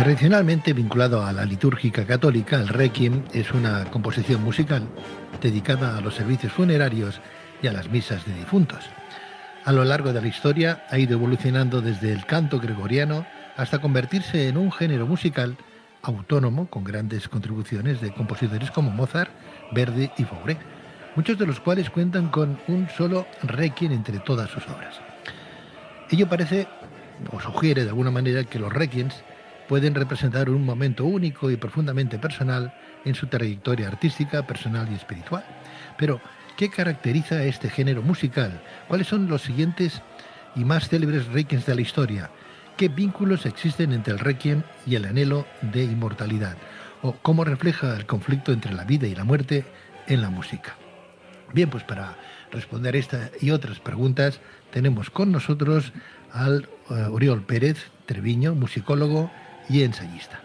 Tradicionalmente vinculado a la litúrgica católica, el Requiem es una composición musical dedicada a los servicios funerarios y a las misas de difuntos. A lo largo de la historia ha ido evolucionando desde el canto gregoriano hasta convertirse en un género musical autónomo con grandes contribuciones de compositores como Mozart, Verdi y Fauré, muchos de los cuales cuentan con un solo Requiem entre todas sus obras. Ello parece o sugiere de alguna manera que los Requiems pueden representar un momento único y profundamente personal en su trayectoria artística, personal y espiritual. Pero, ¿qué caracteriza a este género musical? ¿Cuáles son los siguientes y más célebres Requiems de la historia? ¿Qué vínculos existen entre el Requiem y el anhelo de inmortalidad? ¿O cómo refleja el conflicto entre la vida y la muerte en la música? Bien, pues para responder esta y otras preguntas tenemos con nosotros al Oriol Pérez Treviño, musicólogo y ensayista.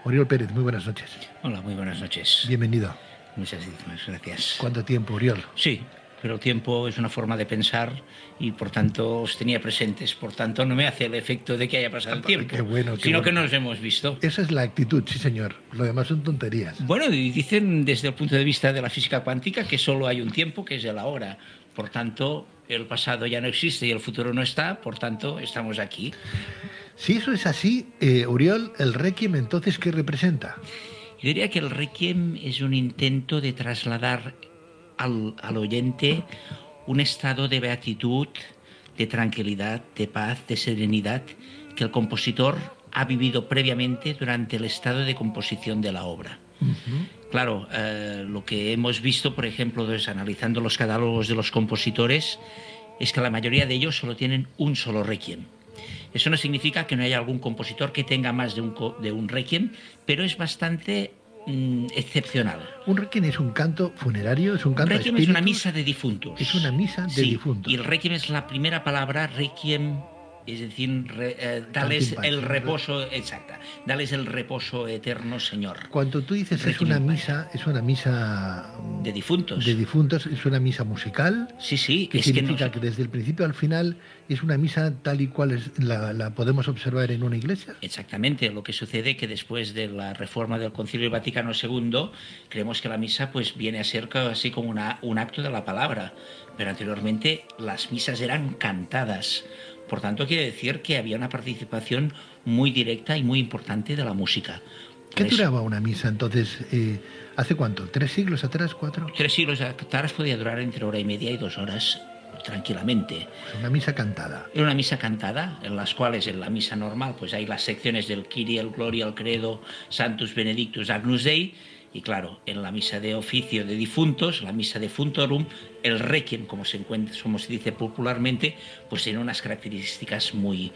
Oriol Pérez, muy buenas noches. Hola, muy buenas noches. Bienvenido. Muchas gracias. ¿Cuánto tiempo, Oriol? Sí, pero el tiempo es una forma de pensar y por tanto os tenía presentes. Por tanto, no me hace el efecto de que haya pasado el tiempo, qué bueno, sino que nos hemos visto. Esa es la actitud, sí señor. Lo demás son tonterías. Bueno, y dicen desde el punto de vista de la física cuántica que solo hay un tiempo, que es el ahora. Por tanto, el pasado ya no existe y el futuro no está, por tanto, estamos aquí. Si eso es así, Oriol, el Requiem, entonces, ¿qué representa? Yo diría que el Requiem es un intento de trasladar al oyente un estado de beatitud, de tranquilidad, de paz, de serenidad, que el compositor ha vivido previamente durante el estado de composición de la obra. Claro, lo que hemos visto, por ejemplo, analizando los catálogos de los compositores, es que la mayoría de ellos solo tienen un solo Requiem. Eso no significa que no haya algún compositor que tenga más de un Requiem, pero es bastante excepcional. ¿Un Requiem es un canto funerario? ¿Es un canto Requiem a espíritus? es una misa de difuntos. Es una misa de difuntos. Y el Requiem es la primera palabra, Requiem, es decir, dales el reposo, exacta, dales el reposo eterno, Señor. Cuando tú dices es una misa de difuntos. De difuntos, es una misa musical. Sí. Que significa que desde el principio al final es una misa tal y cual la podemos observar en una iglesia. Exactamente. Lo que sucede es que después de la reforma del Concilio Vaticano II, creemos que la misa pues viene a ser así como un acto de la palabra. Pero anteriormente las misas eran cantadas. Por tanto, quiere decir que había una participación muy directa y muy importante de la música. ¿Qué duraba una misa entonces? ¿Hace cuánto? ¿3 siglos atrás? ¿4? 3 siglos atrás podía durar entre 1 hora y media y 2 horas tranquilamente. Pues una misa cantada. Era una misa cantada, en las cuales en la misa normal pues hay las secciones del Kyrie, el Gloria, el Credo, Sanctus Benedictus, Agnus Dei. Y claro, en la misa de oficio de difuntos, la misa de funtorum, el Requiem, como se dice popularmente, pues tiene unas características muy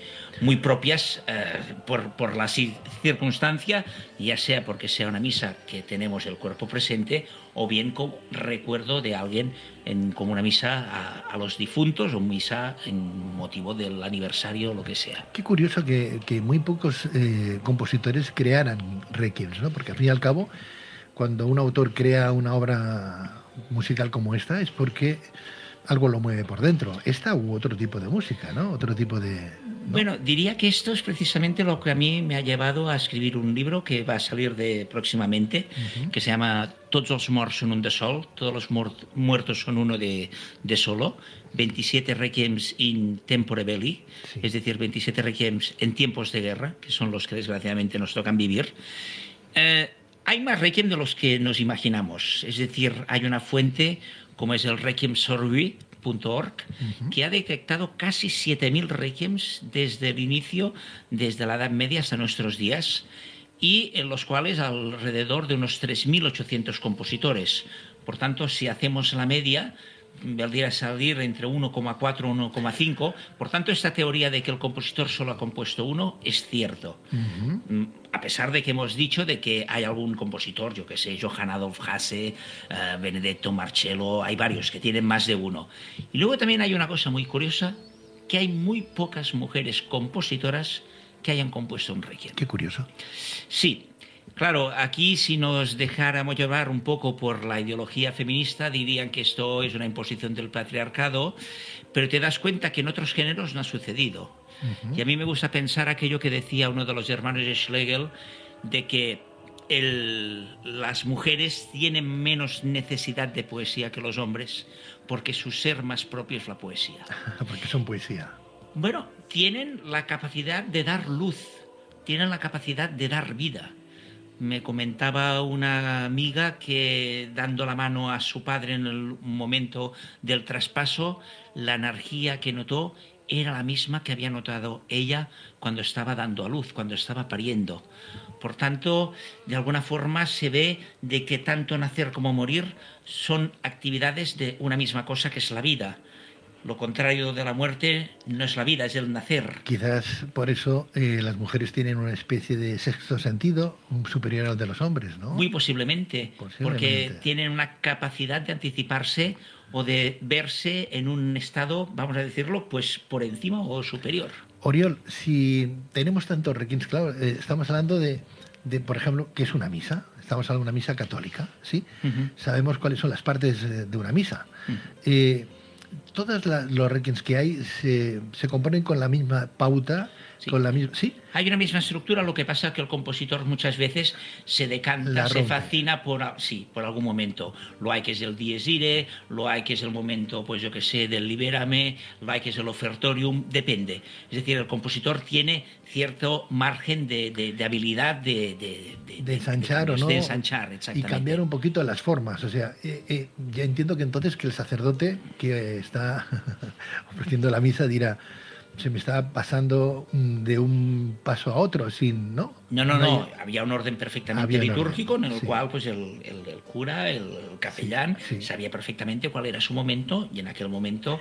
propias por la circunstancia, ya sea porque sea una misa que tenemos el cuerpo presente, o bien como recuerdo de alguien, como una misa a los difuntos, o misa en motivo del aniversario o lo que sea. Qué curioso que muy pocos compositores crearan Requiems, ¿no? Porque al fin y al cabo, cuando un autor crea una obra musical como esta es porque algo lo mueve por dentro. Esta u otro tipo de música, ¿no? Otro tipo de... ¿no? Bueno, diría que esto es precisamente lo que a mí me ha llevado a escribir un libro que va a salir próximamente, que se llama Tots els morts són un de sol, todos los muertos son uno de solo, 27 requiems in tempore belli, sí. Es decir, 27 requiems en tiempos de guerra, que son los que desgraciadamente nos tocan vivir. Hay más Requiem de los que nos imaginamos. Es decir, hay una fuente como es el requiemsorgue.org que ha detectado casi 7.000 Requiems desde el inicio, desde la Edad Media hasta nuestros días, y en los cuales alrededor de unos 3.800 compositores. Por tanto, si hacemos la media, vendría a salir entre 1,4 y 1,5. Por tanto, esta teoría de que el compositor solo ha compuesto uno es cierto. A pesar de que hemos dicho de que hay algún compositor, yo que sé, Johann Adolf Hasse, Benedetto Marcello, hay varios que tienen más de uno. Y luego también hay una cosa muy curiosa, que hay muy pocas mujeres compositoras que hayan compuesto un Requiem. Qué curioso. Sí. Claro, aquí si nos dejáramos llevar un poco por la ideología feminista dirían que esto es una imposición del patriarcado, pero te das cuenta que en otros géneros no ha sucedido. Y a mí me gusta pensar aquello que decía uno de los hermanos Schlegel, de que las mujeres tienen menos necesidad de poesía que los hombres, porque su ser más propio es la poesía. Porque son poesía. Bueno, tienen la capacidad de dar luz, tienen la capacidad de dar vida. Me comentaba una amiga que, dando la mano a su padre en el momento del traspaso, la energía que notó era la misma que había notado ella cuando estaba dando a luz, cuando estaba pariendo. Por tanto, de alguna forma se ve de que tanto nacer como morir son actividades de una misma cosa, que es la vida. Lo contrario de la muerte no es la vida, es el nacer. Quizás por eso las mujeres tienen una especie de sexto sentido superior al de los hombres, ¿no? Muy posiblemente, porque tienen una capacidad de anticiparse o de verse en un estado, vamos a decirlo, pues por encima o superior. Oriol, si tenemos tantos requins, claro, estamos hablando de, por ejemplo, ¿qué es una misa? Estamos hablando de una misa católica, ¿sí? Sabemos cuáles son las partes de una misa. Todos los requiems que hay se componen con la misma pauta, sí. Con la misma, ¿sí? Hay una misma estructura, lo que pasa es que el compositor muchas veces se decanta, se fascina por algún momento. Lo hay que es el Dies Irae, lo hay que es el momento, pues yo que sé, del Libérame, lo hay que es el Ofertorium, depende. Es decir, el compositor tiene cierto margen de habilidad de ensanchar o no. De ensanchar, exactamente. Y cambiar un poquito las formas. O sea, ya entiendo que entonces que el sacerdote que está ofreciendo la misa dirá: se me está pasando de un paso a otro, sin, ¿no? No. Había un orden perfectamente litúrgico en el cual pues el cura, el capellán, sabía perfectamente cuál era su momento, y en aquel momento...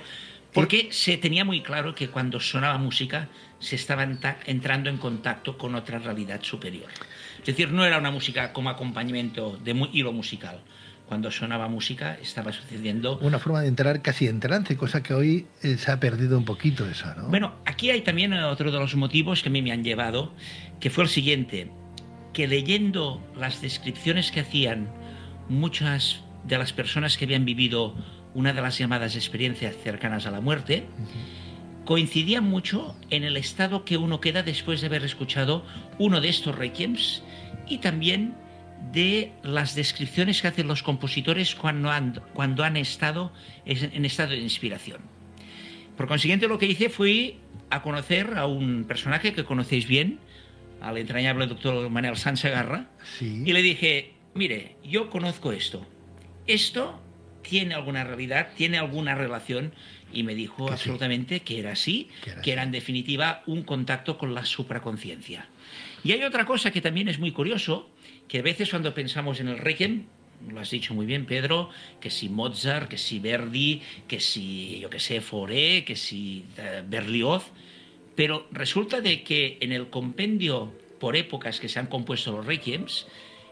Porque se tenía muy claro que cuando sonaba música se estaba entrando en contacto con otra realidad superior. Es decir, no era una música como acompañamiento de hilo musical. Cuando sonaba música estaba sucediendo... Una forma de entrar casi en trance, cosa que hoy se ha perdido un poquito eso, ¿no? Bueno, aquí hay también otro de los motivos que a mí me han llevado, que fue el siguiente, que leyendo las descripciones que hacían muchas de las personas que habían vivido una de las llamadas experiencias cercanas a la muerte, coincidía mucho en el estado que uno queda después de haber escuchado uno de estos requiems, y también de las descripciones que hacen los compositores cuando han estado en estado de inspiración. Por consiguiente, lo que hice fue a conocer a un personaje que conocéis bien, al entrañable doctor Manel Sansegarra, y le dije: mire, yo conozco esto tiene alguna realidad, tiene alguna relación, y me dijo que absolutamente que era así, que era en definitiva un contacto con la supraconciencia. Y hay otra cosa que también es muy curioso, que a veces cuando pensamos en el Requiem, lo has dicho muy bien, Pedro, que si Mozart, que si Verdi, que si, yo que sé, Fauré, que si Berlioz, pero resulta de que en el compendio por épocas que se han compuesto los Requiems,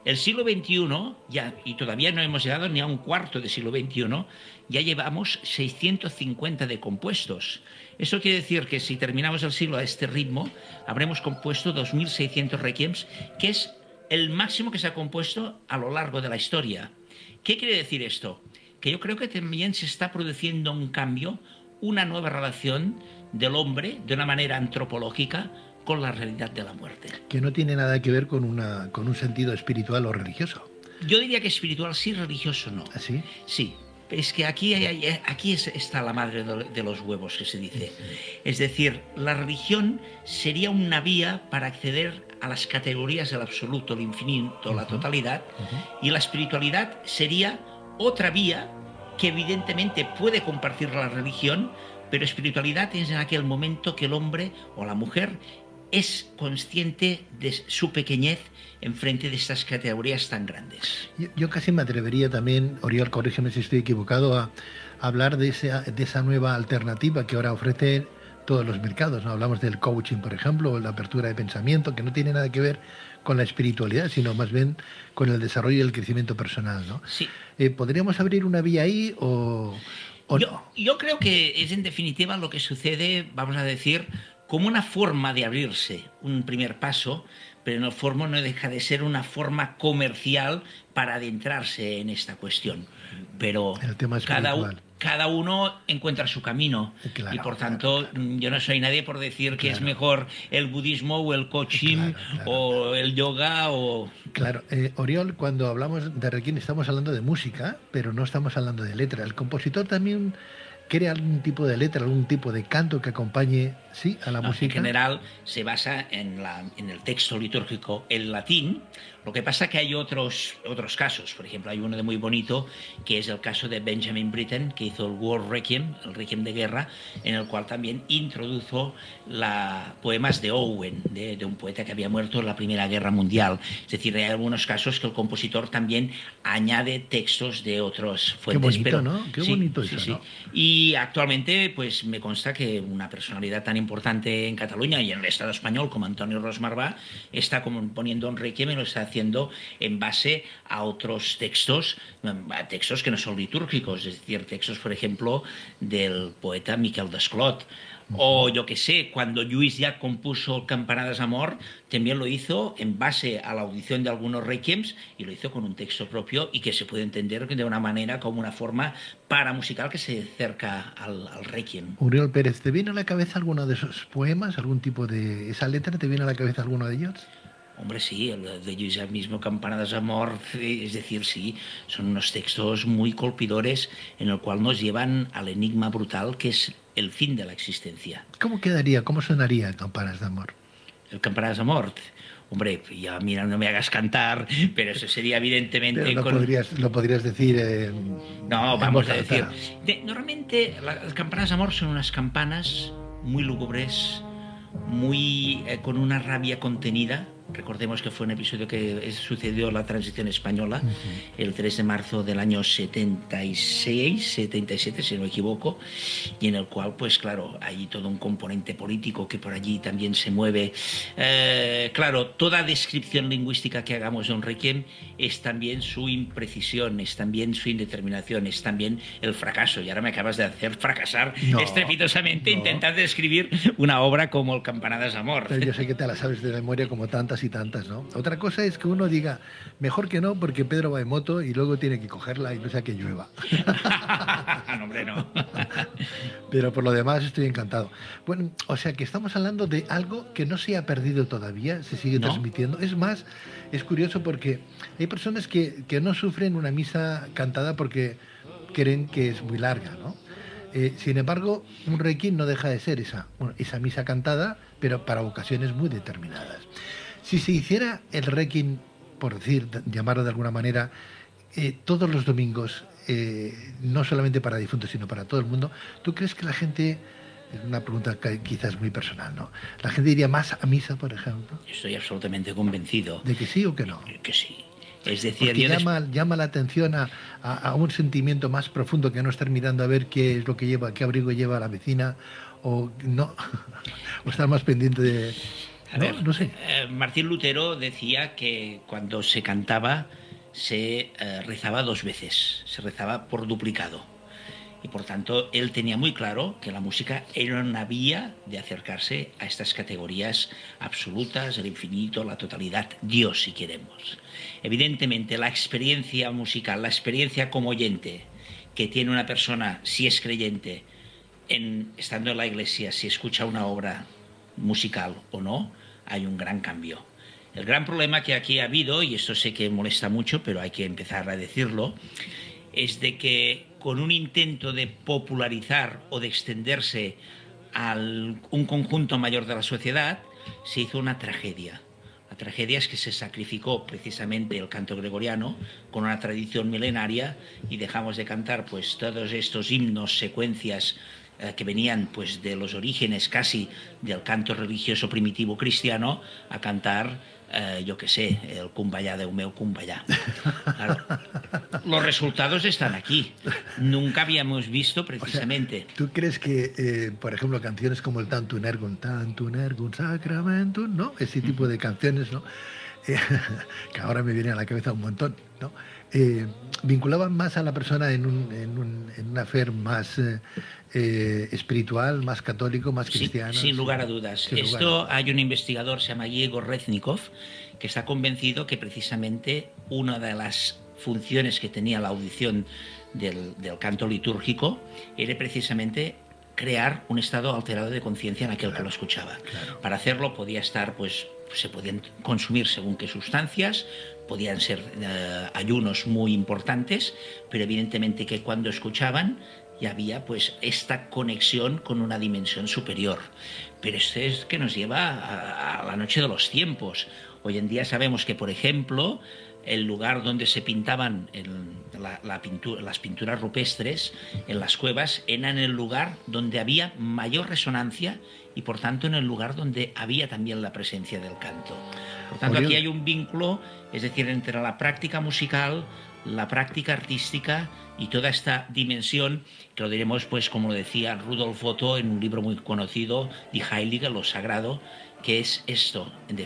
el siglo XXI, ya, y todavía no hemos llegado ni a un cuarto del siglo XXI, ya llevamos 650 de compuestos. Eso quiere decir que si terminamos el siglo a este ritmo, habremos compuesto 2.600 requiems, que es el máximo que se ha compuesto a lo largo de la historia. ¿Qué quiere decir esto? Que yo creo que también se está produciendo un cambio, una nueva relación del hombre, de una manera antropológica, con la realidad de la muerte. Que no tiene nada que ver con un sentido espiritual o religioso. Yo diría que espiritual sí, religioso no. ¿Así? Sí. Es que aquí está la madre de los huevos, que se dice. Es decir, la religión sería una vía para acceder a las categorías del absoluto, el infinito, la totalidad, y la espiritualidad sería otra vía que evidentemente puede compartir la religión, pero espiritualidad es en aquel momento que el hombre o la mujer es consciente de su pequeñez en frente de estas categorías tan grandes. Yo casi me atrevería también, Oriol, corrígeme si estoy equivocado, a hablar de esa nueva alternativa que ahora ofrecen todos los mercados, ¿no? Hablamos del coaching, por ejemplo, o la apertura de pensamiento, que no tiene nada que ver con la espiritualidad, sino más bien con el desarrollo y el crecimiento personal, ¿no? Sí. ¿Podríamos abrir una vía ahí o no? Yo creo que es en definitiva lo que sucede, vamos a decir, como una forma de abrirse, un primer paso, pero en el fondo no deja de ser una forma comercial para adentrarse en esta cuestión. Pero el tema cada uno encuentra su camino. Claro, y por tanto, yo no soy nadie por decir que es mejor el budismo o el coaching o el yoga o... Claro, Oriol, cuando hablamos de Requiem estamos hablando de música, pero no estamos hablando de letra. El compositor también crea algún tipo de letra, algún tipo de canto que acompañe, sí, a la música. En general se basa en el texto litúrgico en latín. Lo que pasa que hay otros casos. Por ejemplo, hay uno de muy bonito, que es el caso de Benjamin Britten, que hizo el War Requiem, el Requiem de guerra, en el cual también introdujo poemas de Owen, de un poeta que había muerto en la Primera Guerra Mundial. Es decir, hay algunos casos que el compositor también añade textos de otras fuentes. Qué bonito, ¿no? Qué bonito eso, sí. ¿no? Y actualmente, pues me consta que una personalidad tan importante en Cataluña y en el Estado español como Antonio Ros Marvà está componiendo un Requiem y lo está haciendo en base a otros textos que no son litúrgicos, es decir, textos, por ejemplo, del poeta Miquel Desclot. O yo que sé, cuando Lluís Llach compuso Campanadas d'Amor, también lo hizo en base a la audición de algunos requiems y lo hizo con un texto propio y que se puede entender de una manera como una forma paramusical que se acerca al requiem. Uriol Pérez, ¿te viene a la cabeza alguno de esos poemas, algún tipo de esa letra? ¿Te viene a la cabeza alguno de ellos? Hombre, sí, el de Lluís Llach mismo, Campanadas d'Amor, es decir, sí, son unos textos muy colpidores en el cual nos llevan al enigma brutal que es el fin de la existencia. ¿Cómo quedaría, cómo sonaría Campanadas d'Amor? El Campanadas d'Amor, hombre, ya mira, no me hagas cantar, pero eso sería evidentemente... Pero lo podrías decir... no, vamos a decir... Normalmente las campanadas d'Amor son unas campanas muy lúgubres, muy con una rabia contenida. Recordemos que fue un episodio que sucedió la transición española, el 3 de marzo del año 76, 77, si no me equivoco, y en el cual, pues claro, hay todo un componente político que por allí también se mueve. Claro, toda descripción lingüística que hagamos de un requiem es también su imprecisión, es también su indeterminación, es también el fracaso. Y ahora me acabas de hacer fracasar estrepitosamente intentando describir una obra como el Campanadas d'Amor. Pero yo sé que te la sabes de memoria como tantas y tantas, ¿no? Otra cosa es que uno diga, mejor que no, porque Pedro va en moto y luego tiene que cogerla y no sea que llueva. No, hombre, no. Pero por lo demás estoy encantado. Bueno, o sea que estamos hablando de algo que no se ha perdido todavía, se sigue transmitiendo. Es más, es curioso porque hay personas que no sufren una misa cantada porque creen que es muy larga, ¿no? Sin embargo, un requiem no deja de ser esa misa cantada, pero para ocasiones muy determinadas. Si se hiciera el requiem, por decir, llamarlo de alguna manera, todos los domingos, no solamente para difuntos, sino para todo el mundo, ¿tú crees que la gente, es una pregunta que quizás muy personal, ¿no? ¿La gente iría más a misa, por ejemplo? Estoy absolutamente convencido. ¿De que sí o que no? Que sí. Es decir, llama la atención a un sentimiento más profundo que no estar mirando a ver qué es lo que lleva, qué abrigo lleva la vecina, o no, o estar más pendiente de... No sé. Martín Lutero decía que cuando se cantaba se rezaba dos veces, se rezaba por duplicado. Y por tanto, él tenía muy claro que la música era una vía de acercarse a estas categorías absolutas, el infinito, la totalidad, Dios, si queremos. Evidentemente, la experiencia musical, la experiencia como oyente que tiene una persona, si es creyente, estando en la iglesia, si escucha una obra musical o no, hay un gran cambio. El gran problema que aquí ha habido, y esto sé que molesta mucho, pero hay que empezar a decirlo, es de que con un intento de popularizar o de extenderse a un conjunto mayor de la sociedad, se hizo una tragedia. La tragedia es que se sacrificó precisamente el canto gregoriano con una tradición milenaria y dejamos de cantar pues todos estos himnos, secuencias que venían pues de los orígenes casi del canto religioso primitivo cristiano a cantar, yo qué sé, el Kumbaya de Meu Kumbaya. Claro. Los resultados están aquí. Nunca habíamos visto precisamente. O sea, ¿tú crees que, por ejemplo, canciones como el Tantum Ergun Sacramentum, ¿no? Ese tipo de canciones, ¿no? Que ahora me viene a la cabeza un montón, ¿no? Vinculaban más a la persona en una fe más espiritual, más católico, más cristiano. Sin lugar a dudas. Hay un investigador, se llama Yegor Reznikov, que está convencido que precisamente una de las funciones que tenía la audición del canto litúrgico era precisamente crear un estado alterado de conciencia en aquel que lo escuchaba. Para hacerlo podía estar, pues, se podían consumir según qué sustancias, podían ser ayunos muy importantes, pero evidentemente que cuando escuchaban ya había pues esta conexión con una dimensión superior. Pero esto es que nos lleva a la noche de los tiempos. Hoy en día sabemos que, por ejemplo, el lugar donde se pintaban las pinturas rupestres en las cuevas era en el lugar donde había mayor resonancia y por tanto en el lugar donde había también la presencia del canto. Por tanto, aquí hay un vínculo, es decir, entre la práctica musical, la práctica artística y toda esta dimensión, que lo diremos, pues como lo decía Rudolf Otto en un libro muy conocido, Die Heilige, lo sagrado, que es esto, en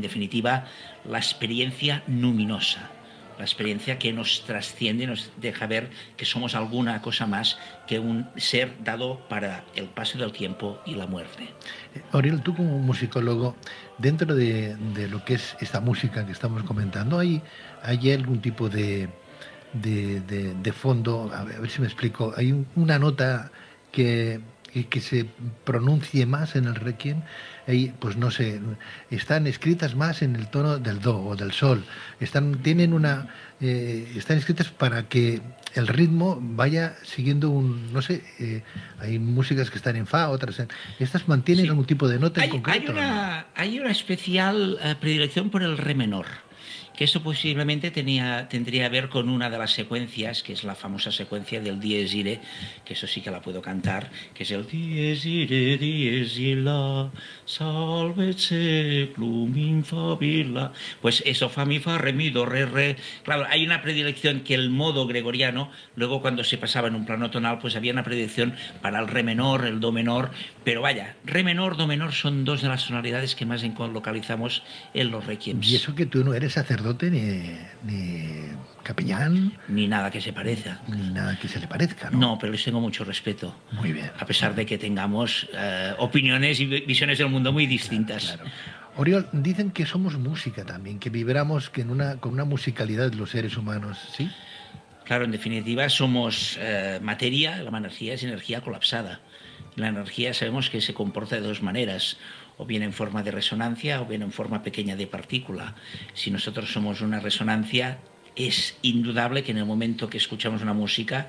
definitiva, la experiencia luminosa, la experiencia que nos trasciende, nos deja ver que somos alguna cosa más que un ser dado para el paso del tiempo y la muerte. Oriol, tú como musicólogo, dentro de lo que es esta música que estamos comentando, ¿hay algún tipo de fondo? A ver si me explico. ¿Hay una nota que se pronuncie más en el requiem? Pues no sé, están escritas más en el tono del do o del sol, están escritas para que el ritmo vaya siguiendo un, no sé, hay músicas que están en fa, otras en... ¿Estas mantienen algún tipo de nota en concreto? Hay una especial predilección por el re menor, que eso posiblemente tendría a ver con una de las secuencias, que es la famosa secuencia del Dies Irae, que eso sí que la puedo cantar, que es el Dies Irae, Dies Illa, salve seclum in favilla. Pues eso, fa, mi, fa, re, mi, do, re. Claro, hay una predilección que el modo gregoriano, luego cuando se pasaba en un plano tonal, pues había una predilección para el re menor, el do menor, pero vaya, re menor, do menor son dos de las tonalidades que más localizamos en los requiems. Y eso que tú no eres sacerdote ni capellán. Ni nada que se parezca. Ni nada que se le parezca, ¿no? No, pero les tengo mucho respeto. Muy bien. A pesar de que tengamos opiniones y visiones del mundo muy distintas. Claro. Oriol, dicen que somos música también, que vibramos con una musicalidad los seres humanos, ¿sí? Claro, en definitiva somos materia, la energía es energía colapsada. La energía sabemos que se comporta de dos maneras, o bien en forma de resonancia o bien en forma pequeña de partícula. Si nosotros somos una resonancia, es indudable que en el momento que escuchamos una música,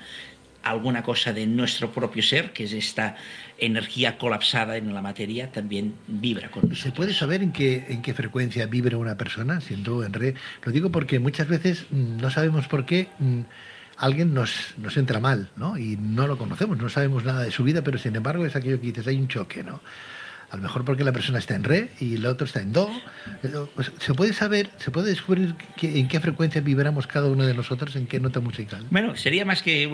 alguna cosa de nuestro propio ser, que es esta energía colapsada en la materia, también vibra con nosotros. ¿Se puede saber en qué frecuencia vibra una persona, siendo en re? Lo digo porque muchas veces no sabemos por qué alguien nos entra mal, ¿no? Y no lo conocemos, no sabemos nada de su vida, pero sin embargo es aquello que dices, hay un choque, ¿no? A lo mejor porque la persona está en re y el otro está en do. ¿Se puede saber, se puede descubrir en qué frecuencia vibramos cada uno de nosotros, en qué nota musical? Bueno, sería más que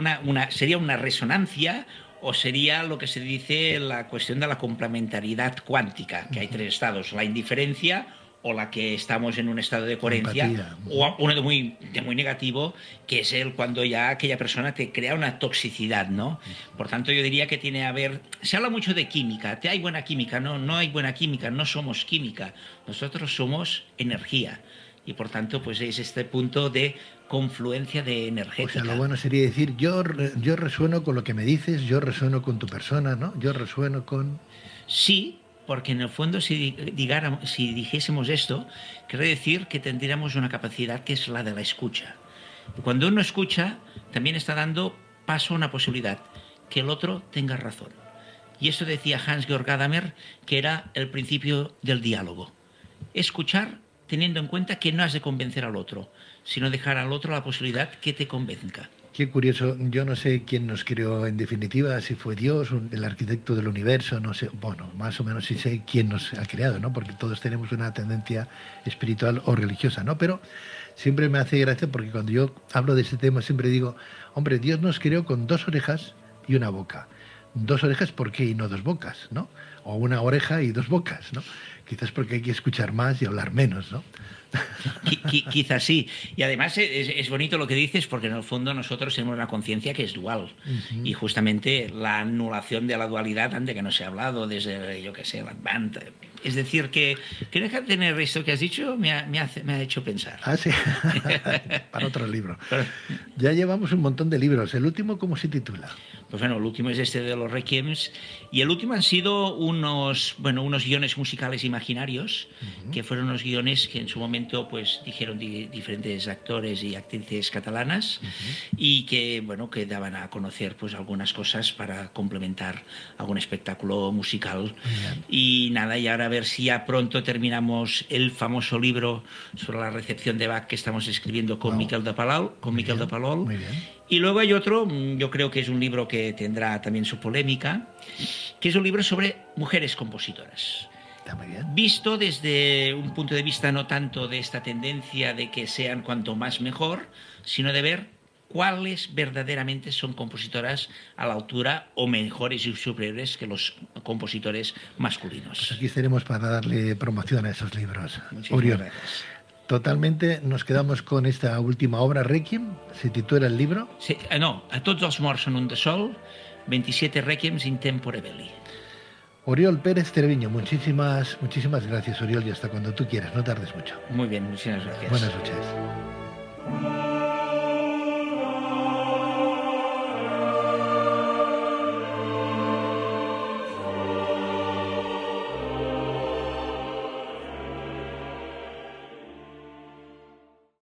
sería una resonancia, o sería lo que se dice la cuestión de la complementariedad cuántica, que hay tres estados: la indiferencia, o la que estamos en un estado de coherencia, empatía, o uno de muy negativo, que es cuando ya aquella persona te crea una toxicidad, ¿no? Por tanto, yo diría que tiene a ver... Se habla mucho de química, hay buena química, no hay buena química, no somos química, nosotros somos energía. Y por tanto, pues es este punto de confluencia de energética. O sea, lo bueno sería decir, yo resueno con lo que me dices, yo resueno con tu persona, ¿no? Yo resueno con... Sí, porque en el fondo si dijésemos esto, quiere decir que tendríamos una capacidad que es la de la escucha. Y cuando uno escucha, también está dando paso a una posibilidad, que el otro tenga razón. Y eso decía Hans-Georg Gadamer, que era el principio del diálogo. Escuchar teniendo en cuenta que no has de convencer al otro, sino dejar al otro la posibilidad que te convenzca. Qué curioso, yo no sé quién nos creó en definitiva, si fue Dios, el arquitecto del universo, no sé, bueno, más o menos sí sé quién nos ha creado, ¿no? Porque todos tenemos una tendencia espiritual o religiosa, ¿no? Pero siempre me hace gracia porque cuando yo hablo de este tema siempre digo, hombre, Dios nos creó con dos orejas y una boca. Dos orejas, ¿por qué? Y no dos bocas, ¿no? O una oreja y dos bocas, ¿no? Quizás porque hay que escuchar más y hablar menos, ¿no? Quizás sí. Y además es bonito lo que dices, porque en el fondo nosotros tenemos una conciencia que es dual. Y justamente la anulación de la dualidad, antes que no se ha hablado, desde, yo qué sé, el Advent, Es decir, que deja de tener esto que has dicho, me ha hecho pensar. Ah, sí, para otro libro. Ya llevamos un montón de libros. ¿El último cómo se titula? Pues bueno, el último es este de los Requiems, y el último han sido unos guiones musicales imaginarios, que fueron unos guiones que en su momento pues dijeron diferentes actores y actrices catalanas, y que, bueno, que daban a conocer pues algunas cosas para complementar algún espectáculo musical. Y nada, y ahora a ver si ya pronto terminamos el famoso libro sobre la recepción de Bach que estamos escribiendo con Miquel de Palol. Muy bien. Y luego hay otro, yo creo que es un libro que tendrá también su polémica, que es un libro sobre mujeres compositoras. Está muy bien. Visto desde un punto de vista no tanto de esta tendencia de que sean cuanto más mejor, sino de ver cuáles verdaderamente son compositoras a la altura o mejores y superiores que los compositores masculinos. Pues aquí estaremos para darle promoción a esos libros. Muchísimas Oriol, gracias. totalmente nos quedamos con esta última obra, Requiem, se titula el libro. Sí, no, a tots els morts són un de sol, 27 Requiems in tempore belli. Oriol Pérez Treviño, muchísimas gracias, Oriol, y hasta cuando tú quieras, no tardes mucho. Muy bien, muchísimas gracias. Buenas noches.